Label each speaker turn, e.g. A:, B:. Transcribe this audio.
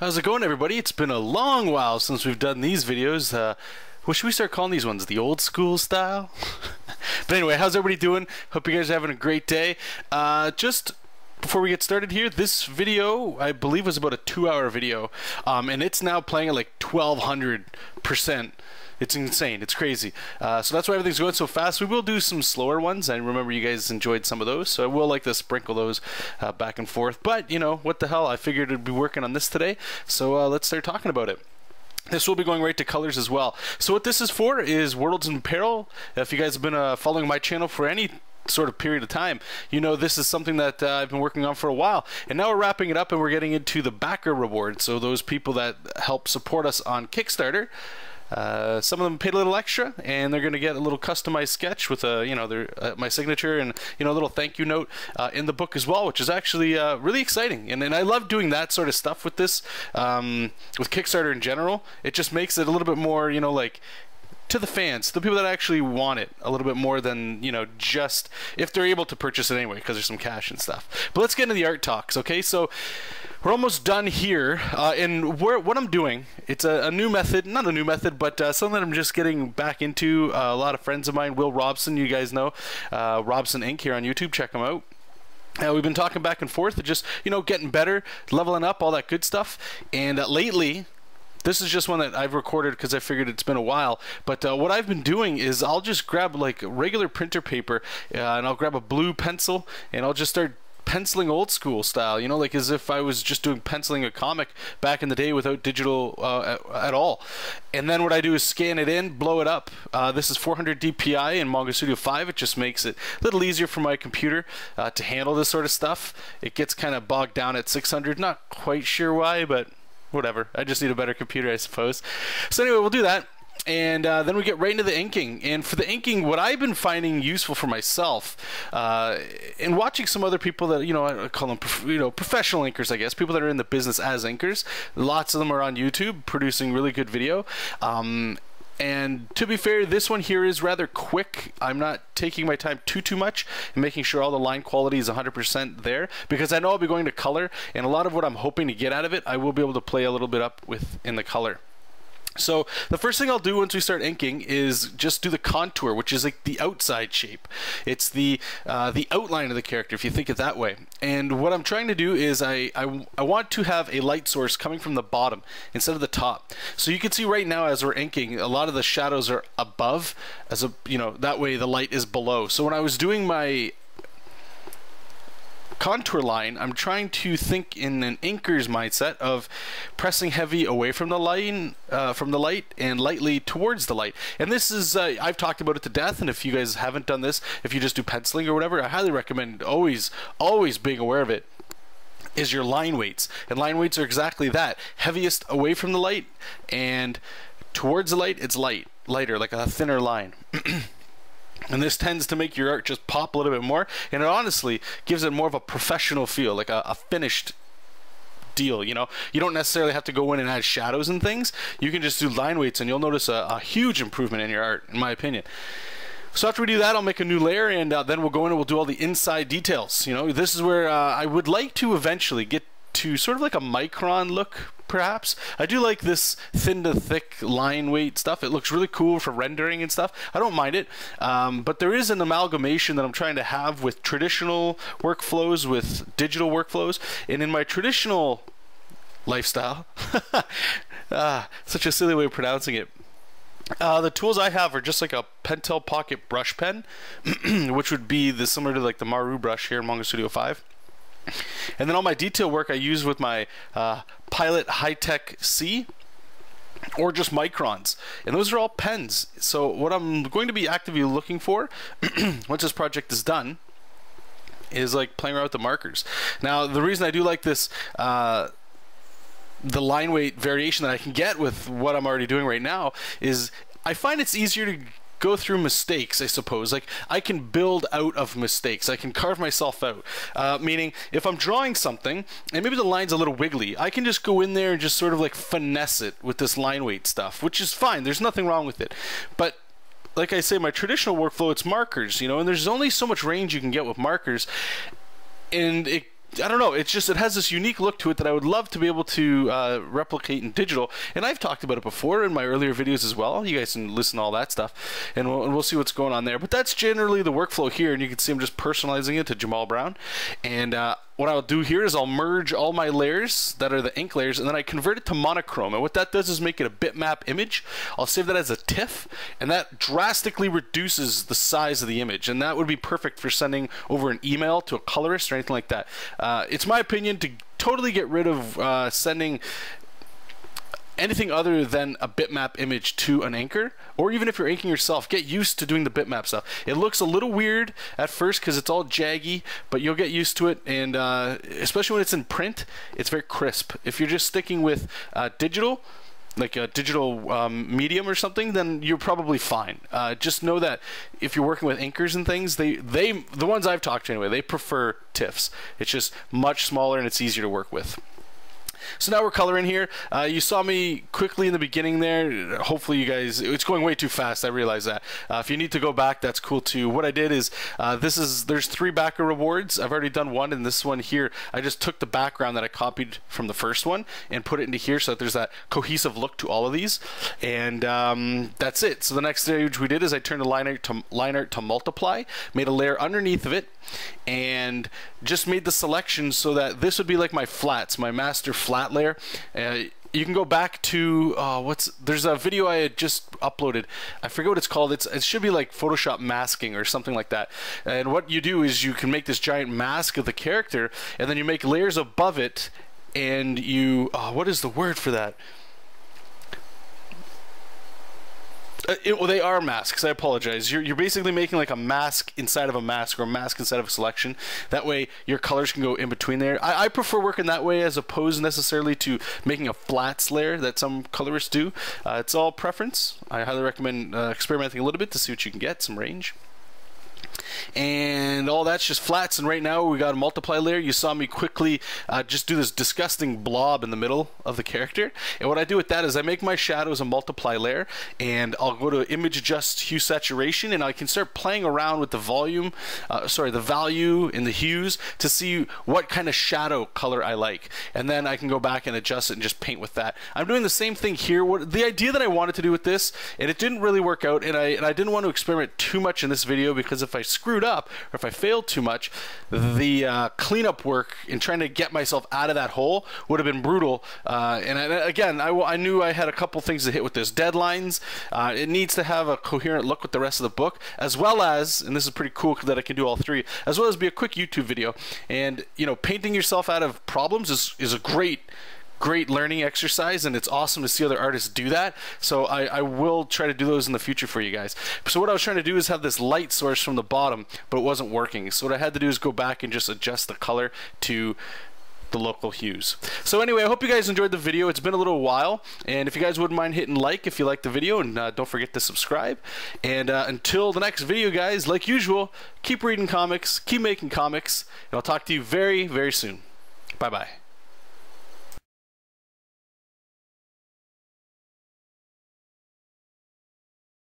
A: How's it going, everybody? It's been a long while since we've done these videos. What should we start calling these ones? The old school style? But anyway, how's everybody doing? Hope you guys are having a great day. Just before we get started here, this video, I believe, was about a 2-hour video. And it's now playing at like 1200%. It's insane. It's crazy. So that's why everything's going so fast. We will do some slower ones. I remember you guys enjoyed some of those, so I will like to sprinkle those back and forth. But, you know, what the hell? I figured I'd be working on this today, so let's start talking about it. This will be going right to colors as well. So what this is for is Worlds in Peril. If you guys have been following my channel for any sort of period of time, you know this is something that I've been working on for a while, and now we're wrapping it up and we're getting into the backer reward. So those people that help support us on Kickstarter, some of them paid a little extra, and they're going to get a little customized sketch with a, you know, their my signature and, you know, a little thank you note in the book as well, which is actually really exciting. And I love doing that sort of stuff with this, with Kickstarter in general. It just makes it a little bit more, you know, like, to the fans, the people that actually want it a little bit more than, you know, just if they're able to purchase it anyway because there's some cash and stuff. But let's get into the art talks, okay? So we're almost done here, and what I'm doing, it's a new method, not a new method, but something that I'm just getting back into. A lot of friends of mine, Will Robson, you guys know, Robson Inc. here on YouTube, check him out. We've been talking back and forth, just, you know, getting better, leveling up, all that good stuff. And lately, this is just one that I've recorded because I figured it's been a while. But what I've been doing is I'll just grab like regular printer paper and I'll grab a blue pencil and I'll just start penciling old school style, you know, like as if I was just doing penciling a comic back in the day without digital at all. And then what I do is scan it in, blow it up. This is 400 DPI in Manga Studio 5. It just makes it a little easier for my computer to handle this sort of stuff. It gets kind of bogged down at 600. Not quite sure why, but whatever. I just need a better computer, I suppose. So anyway, we'll do that. And then we get right into the inking. And for the inking, what I've been finding useful for myself, and watching some other people that, you know, I call them, you know, professional inkers, I guess, people that are in the business as inkers. Lots of them are on YouTube producing really good video. And to be fair, this one here is rather quick. I'm not taking my time too much and making sure all the line quality is 100% there, because I know I'll be going to color, and a lot of what I'm hoping to get out of it, I will be able to play a little bit up with in the color. So the first thing I'll do once we start inking is just do the contour, which is like the outside shape. It's the outline of the character, if you think it that way. And what I'm trying to do is I want to have a light source coming from the bottom instead of the top. So you can see right now as we're inking, a lot of the shadows are above, as a, you know, that way the light is below. So when I was doing my contour line, I'm trying to think in an inker's mindset of pressing heavy away from the line, and lightly towards the light. And this is, I've talked about it to death, and if you guys haven't done this, if you just do penciling or whatever, I highly recommend always being aware of it, is your line weights. And line weights are exactly that. Heaviest away from the light, and towards the light, it's lighter, like a thinner line. And this tends to make your art just pop a little bit more, and it honestly gives it more of a professional feel, like a finished deal, you know? You don't necessarily have to go in and add shadows and things. You can just do line weights and you'll notice a huge improvement in your art, in my opinion. So after we do that, I'll make a new layer, and then we'll go in and we'll do all the inside details. You know, this is where I would like to eventually get to sort of like a micron look, perhaps. I do like this thin to thick line weight stuff. It looks really cool for rendering and stuff. I don't mind it, but there is an amalgamation that I'm trying to have with traditional workflows with digital workflows. And in my traditional lifestyle, such a silly way of pronouncing it, the tools I have are just like a Pentel Pocket brush pen, which would be similar to like the Maru brush here in Manga Studio 5. And then all my detail work I use with my Pilot High-Tech C, or just microns, and those are all pens. So what I'm going to be actively looking for once this project is done is like playing around with the markers. Now the reason I do like this, the line weight variation that I can get with what I'm already doing right now, is I find it's easier to go through mistakes, I suppose. Like, I can build out of mistakes. I can carve myself out. Meaning, if I'm drawing something, and maybe the line's a little wiggly, I can just go in there and just sort of like finesse it with this line weight stuff, which is fine. There's nothing wrong with it. But like I say, my traditional workflow, it's markers, you know, and there's only so much range you can get with markers, and it I don't know, it's just, it has this unique look to it that I would love to be able to replicate in digital. And I've talked about it before in my earlier videos as well. You guys can listen to all that stuff, and we'll see what's going on there. But that's generally the workflow here, and you can see I'm just personalizing it to Jamal Brown. And what I'll do here is I'll merge all my layers that are the ink layers, and then I convert it to monochrome. And what that does is make it a bitmap image. I'll save that as a TIFF, and that drastically reduces the size of the image. And that would be perfect for sending over an email to a colorist or anything like that. It's my opinion to totally get rid of sending anything other than a bitmap image to an inker, or even if you're inking yourself, get used to doing the bitmap stuff. It looks a little weird at first because it's all jaggy, but you'll get used to it, and especially when it's in print, it's very crisp. If you're just sticking with digital, like a digital medium or something, then you're probably fine. Just know that if you're working with inkers and things, the ones I've talked to anyway, they prefer TIFFs. It's just much smaller and it's easier to work with. So now we're coloring here. You saw me quickly in the beginning there. Hopefully you guys, it's going way too fast, I realize that. If you need to go back, that's cool too. What I did is, there's 3 backer rewards. I've already done one, and this one here, I just took the background that I copied from the first one and put it into here so that there's that cohesive look to all of these. And that's it. So the next stage we did is I turned the line art to multiply, made a layer underneath of it, and just made the selection so that this would be like my flats, my master flat layer. You can go back to there's a video I had just uploaded. I forget what it's called. It should be like Photoshop masking or something like that. And what you do is you can make this giant mask of the character, and then you make layers above it, and you what is the word for that? Well, they are masks. I apologize. You're basically making like a mask inside of a mask, or a mask inside of a selection. That way your colors can go in between there. I prefer working that way as opposed necessarily to making a flats layer that some colorists do. It's all preference. I highly recommend experimenting a little bit to see what you can get, some range. And all that's just flats, and right now we got a multiply layer. You saw me quickly just do this disgusting blob in the middle of the character, and what I do with that is I make my shadows a multiply layer, and I'll go to image adjust hue saturation, and I can start playing around with the volume, the value in the hues to see what kind of shadow color I like, and then I can go back and adjust it and just paint with that. I'm doing the same thing here. The idea that I wanted to do with this, and it didn't really work out, and I didn't want to experiment too much in this video, because if I screwed up or if I failed too much, the cleanup work in trying to get myself out of that hole would have been brutal. Again, I knew I had a couple things to hit with this. Deadlines, it needs to have a coherent look with the rest of the book, as well as, and this is pretty cool that I can do all 3, as well as be a quick YouTube video. And you know, painting yourself out of problems is a great learning exercise, and it's awesome to see other artists do that. So I will try to do those in the future for you guys. So what I was trying to do is have this light source from the bottom, but it wasn't working. So what I had to do is go back and just adjust the color to the local hues. So anyway, I hope you guys enjoyed the video. It's been a little while, and if you guys wouldn't mind hitting like if you liked the video, and don't forget to subscribe. And until the next video, guys, like usual, keep reading comics, keep making comics, and I'll talk to you very, very soon. Bye-bye.